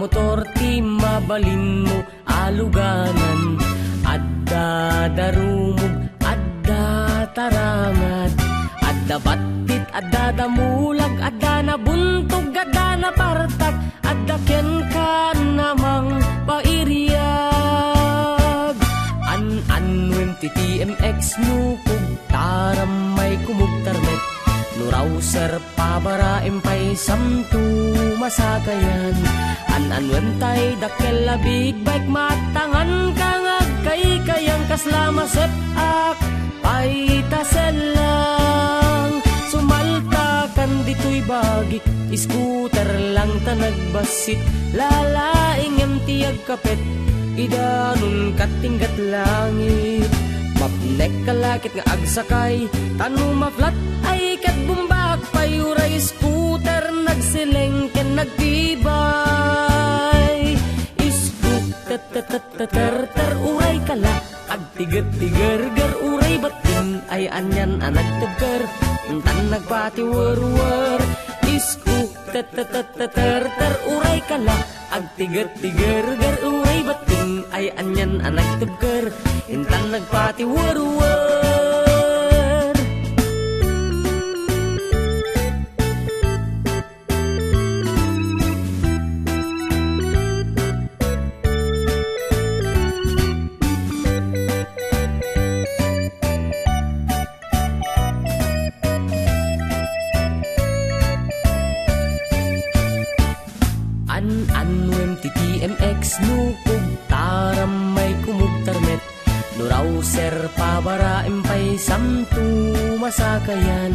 motor ti mabalin mo aluganan. Adda darumog, adda tarangat, adda batit, adda damulag, adda nabuntog, adda napartak, adda ken ka namang pairiyag. An-anwem ti TMX nukog, taram may kumugtarmet, nurawser pabara empay samtu masakayan. An-anwem tay dakkel a big bike matangan kangag kay kayang kaslama sepak paitaselang. Sumalta kan dito'y bagik, scooter lang ta nagbasit, lalaing tiyag kapet, idanun katinggat langit. Mapnek kalakit nga agsakay, tanu maflat ay katbumbak, payuray scooter nagsileng ken nagtibay. Iskuk ter uray kala, agtiget-tiger uray batin, ay anyan anagtagker, tan nagpatiwer-wer. Iskuk ter uray kala, agtiget-tiger uray batin, ay anyan anagtagker, intan nagpatiwer-wer. An-anwem ti TMX nukog, taram may kumugtarmet, nurawser pabara empay samtu masakayan.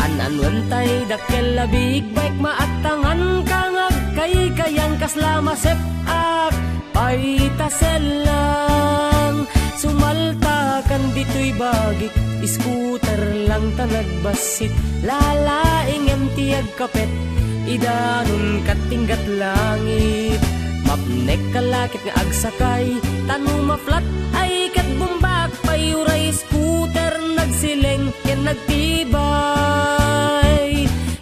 An-anwem tay dakkel a big bike maatangan kangag kay kayang kaslama sepak paitaselang. Sumalta kan dito'y bagik, scooter lang ta nagbasit, lalaing tiyag kapet, idanun katinggat langit. Mapnek kalakit nga agsakay, tanu maflat ay katbumbak, payuray scooter nagsileng ken nagtibay.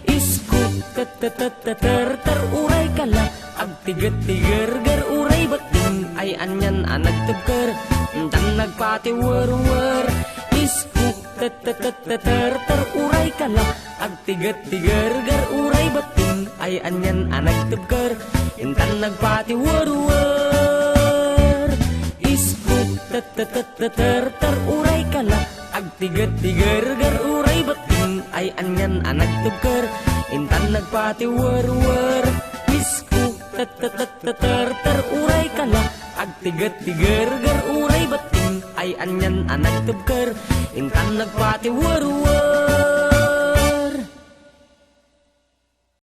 Iskut ter uray kala, agtiget-tiger uray batin, ay anyan anagtagker, tan nagpatiwer-wer. Iskut ter uray kala, agtiget-tiger uray batin, ay anyan anagtagker, intan nagpatiwer-wer. Iskuk ter uray kala, agtiget-tiger uray batin, ay anyan anagtagker, intan nagpatiwer-wer. Iskuk ter uray kala, agtiget-tiger uray batin, ay anyan anagtagker, intan nagpatiwer-wer.